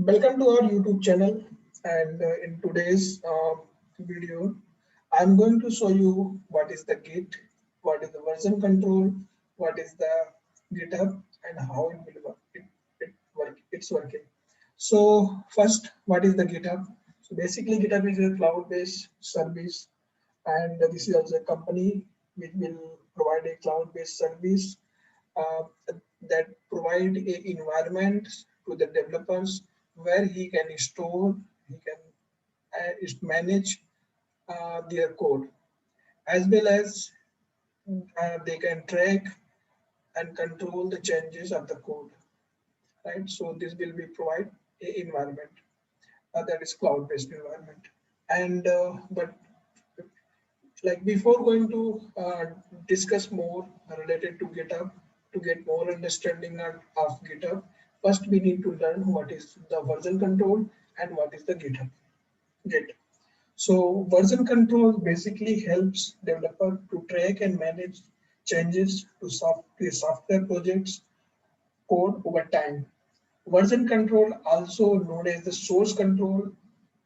Welcome to our YouTube channel, and in today's video I'm going to show you what is the Git, what is the version control, what is the GitHub, and how it will work. It's working. So first, what is the GitHub? So basically GitHub is a cloud-based service, and this is also a company which will provide a cloud-based service uh, that provide a environment to the developers where he can store, he can manage their code, as well as they can track and control the changes of the code, right? So this will be provide a environment that is cloud-based environment. And but like before going to discuss more related to GitHub, to get more understanding of GitHub, first we need to learn what is the version control and what is the GitHub Git. So version control basically helps developer to track and manage changes to software projects code over time. Version control, also known as the source control,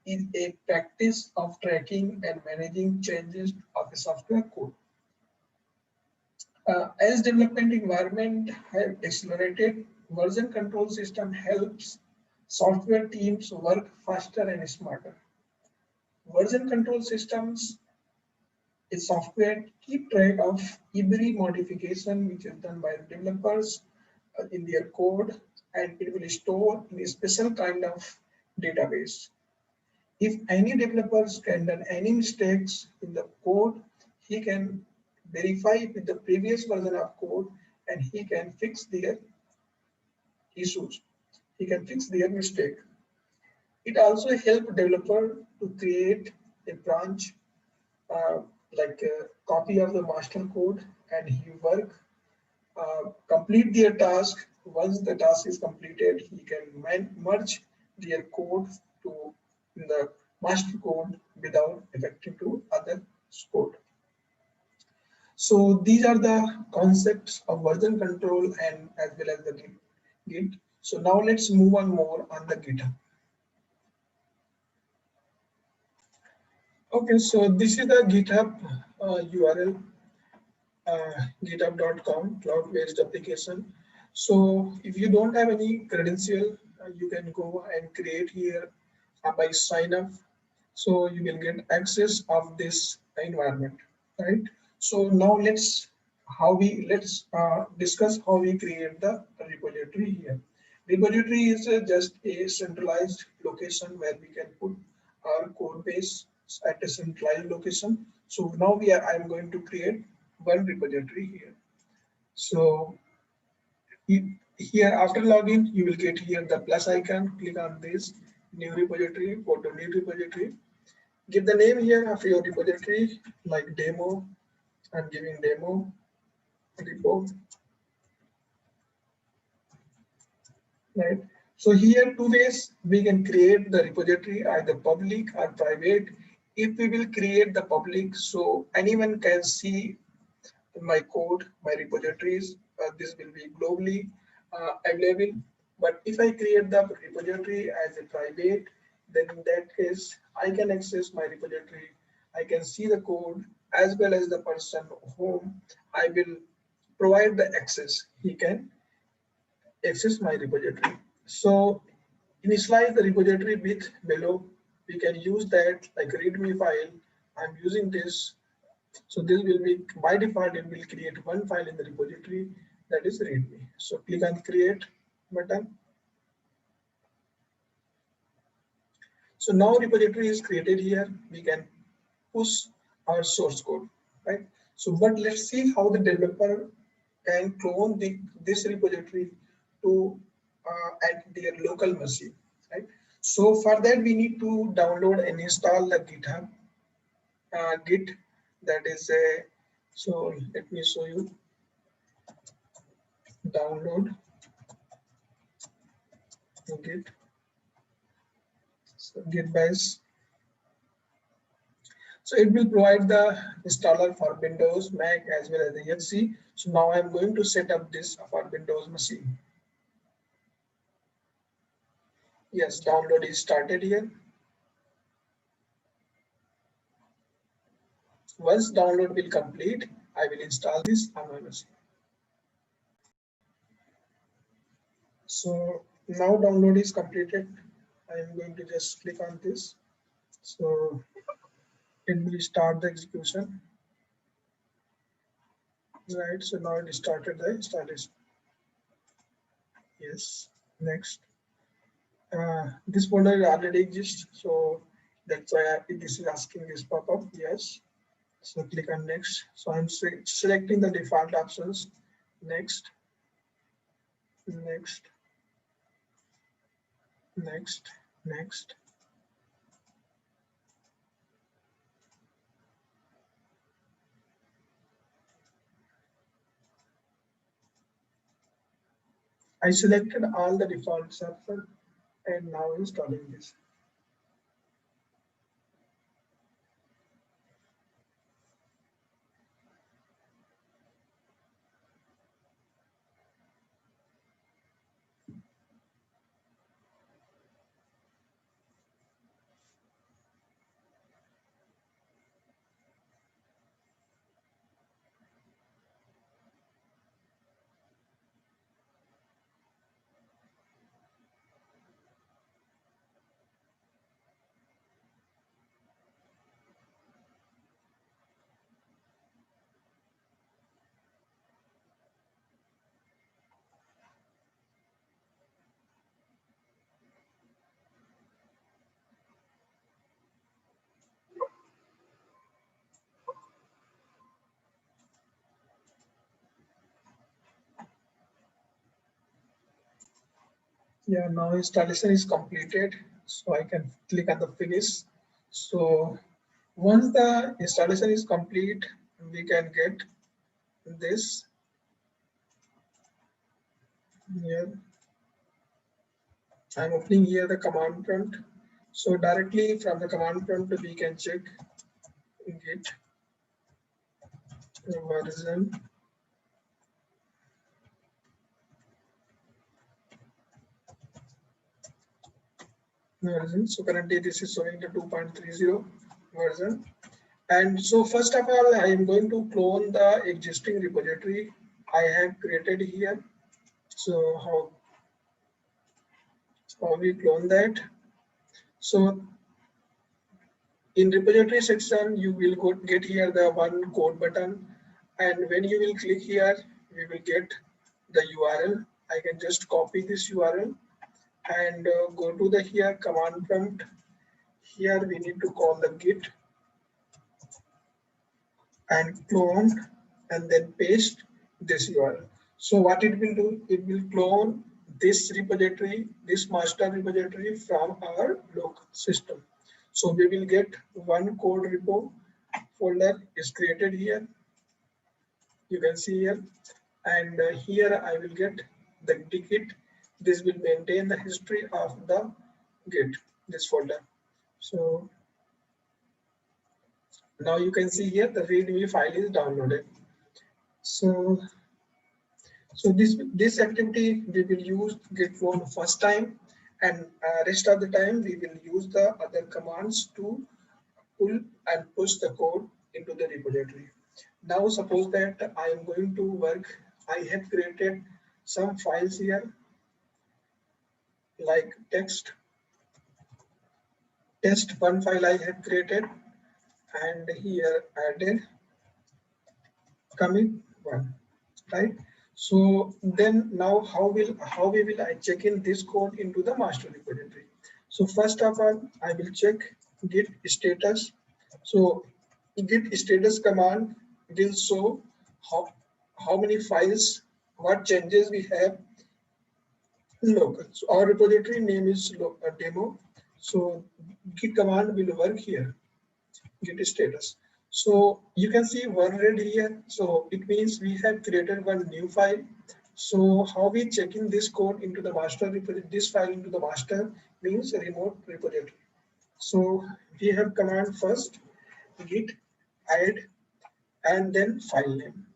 is a practice of tracking and managing changes of a software code. As development environment have accelerated, version control system helps software teams work faster and smarter. Version control systems is software keep track of every modification which is done by the developers in their code, and it will store in a special kind of database. If any developers can done any mistakes in the code, he can verify with the previous version of code and he can fix their issues. He can fix their mistake. It also helps developer to create a branch uh, like a copy of the master code, and he work complete their task. Once the task is completed, he can merge their code to the master code without affecting to other code. So these are the concepts of version control and as well as the Git. So now let's move on more on the GitHub. Okay, so this is the GitHub URL, github.com, cloud-based application. So if you don't have any credential, you can go and create here by sign up. So you will get access of this environment, right? So now let's discuss how we create the repository here. Repository is just a centralized location where we can put our code base at a centralized location. So now I'm going to create one repository here. So here after login, you will get here the plus icon. Click on this new repository, go to new repository. Give the name here of your repository like demo. I'm giving demo repo, right? So here two ways we can create the repository, either public or private. If we will create the public, so anyone can see my code, my repositories, this will be globally available. But if I create the repository as a private, then in that case, I can access my repository. I can see the code as well as the person whom I will provide the access. He can access my repository. So initialize the repository with below. We can use that like readme file. I'm using this, so this will be by default, it will create one file in the repository, that is readme. So click on create button. So now repository is created here. We can push our source code, right? So but let's see how the developer can clone this repository to at their local machine, right? So for that we need to download and install the GitHub Git, that is a, so let me show you. Download Git, so Git base. So it will provide the installer for Windows, Mac as well as the HC. So now I'm going to set up this for Windows machine. Yes, download is started here. Once download will complete, I will install this on my machine. So now download is completed. I am going to just click on this. So it will start the execution. Right, so now it started the installation. Yes, next. This folder already exists, so that's why this is asking this pop-up. Yes, so click on next. So I'm selecting the default options. Next, next, next, next. I selected all the default options and now installing this. Yeah, now installation is completed, so I can click on the finish. So once the installation is complete, we can get this here. I'm opening here the command prompt. So directly from the command prompt, we can check git version. So currently this is showing the 2.30 version. And so first of all, I am going to clone the existing repository I have created here. So how we clone that? So in repository section, you will get here the one code button. And when you will click here, we will get the URL. I can just copy this URL and go to the here command prompt. Here we need to call the git and clone and then paste this URL. So what it will do, it will clone this repository, this master repository from our local system. So we will get one code repo folder is created here. You can see here, and here I will get the git. This will maintain the history of the git, this folder. So now you can see here the readme file is downloaded. So this activity we will use git clone first time, and rest of the time we will use the other commands to pull and push the code into the repository. Now suppose that I am going to work, I have created some files here like test one file I have created, and here added commit one, right? So then now how we will I check in this code into the master repository? So first of all, I will check git status. So git status command will show how many files, what changes we have local. So our repository name is demo. So git command will work here, git status. So you can see one red here. So it means we have created one new file. So how we check in this code into the master repository, this file into the master means remote repository. So we have command first git add and then file name.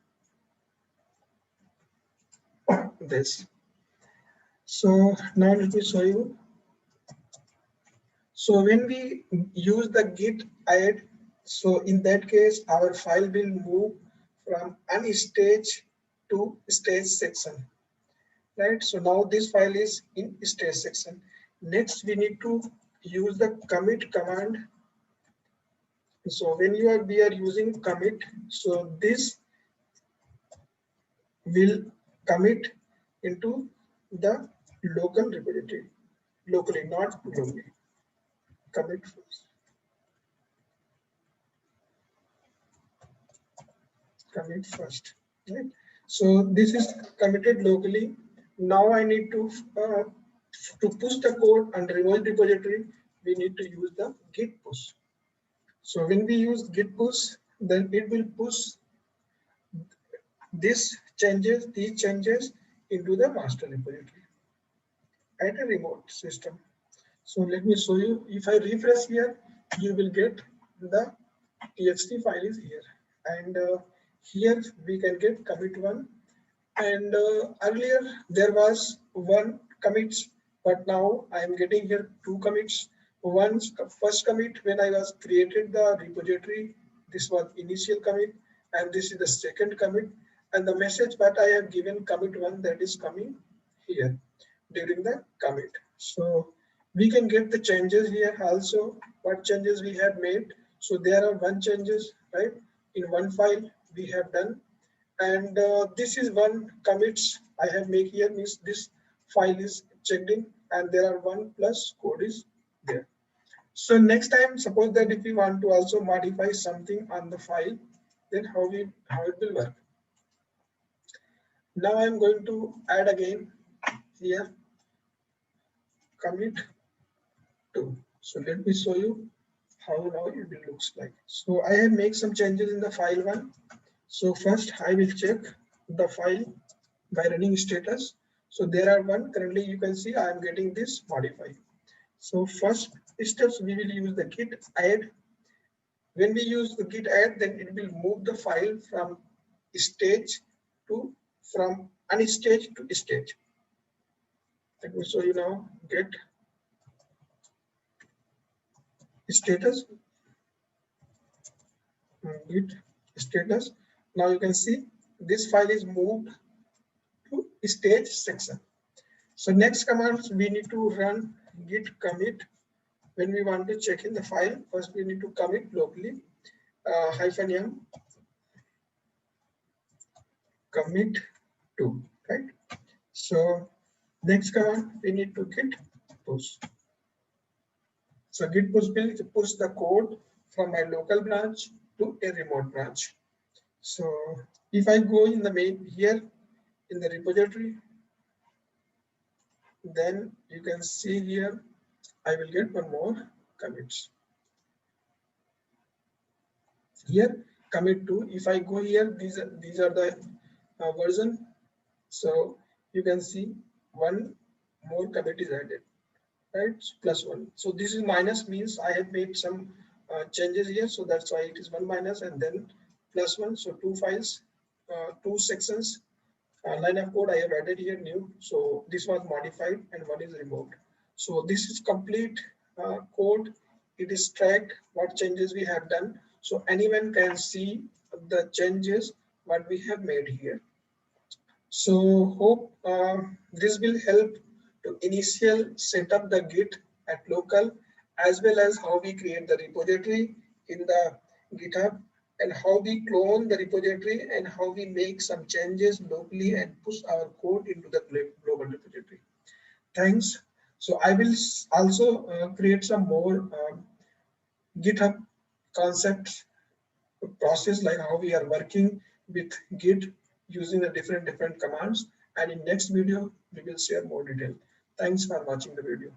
This. So now let me show you. So when we use the git add, so in that case, our file will move from unstage to stage section, right? So now this file is in stage section. Next, we need to use the commit command. So when we are using commit, so this will commit into the local repository, locally, not globally. Commit first. Commit first, right? So this is committed locally. Now I need to push the code and remote repository. We need to use the git push. So when we use git push, then it will push these changes into the master repository at a remote system. So let me show you. If I refresh here, you will get the txt file is here, and here we can get commit one. And earlier there was one commits, but now I am getting here two commits. Once first commit when I was created the repository, this was initial commit, and this is the second commit. And the message that I have given commit one, that is coming here during the commit. So we can get the changes here also, what changes we have made. So there are one changes, right? In one file we have done, and this is one commits I have make here, means this file is checked in and there are one plus code is there. So next time, suppose that if we want to also modify something on the file, then how it will work. Now I'm going to add again here commit to. So let me show you how now it will looks like. So I have made some changes in the file one. So first I will check the file by running status. So there are one, currently you can see I am getting this modify. So first steps we will use the git add. When we use the git add, then it will move the file from stage to from unstage to stage. Let me show you now. Get status, git status. Now you can see this file is moved to stage section. So next commands we need to run git commit. When we want to check in the file, first we need to commit locally -m commit to, right? So next command we need to git push. So git push will push the code from my local branch to a remote branch. So if I go in the main here in the repository, then you can see here I will get one more commits. Here commit to, if I go here, these are the version. So you can see one more commit is added, right? Plus one. So this is minus, means I have made some changes here, so that's why it is one minus, and then plus one. So two files, two sections, line of code I have added here new. So this was modified and one is removed. So this is complete code. It is tracked what changes we have done, so anyone can see the changes what we have made here. So hope this will help to initial set up the git at local, as well as how we create the repository in the GitHub, and how we clone the repository, and how we make some changes locally and push our code into the global repository. Thanks. So I will also create some more GitHub concepts, process, like how we are working with Git using the different commands. And in next video, we will share more detail. Thanks for watching the video.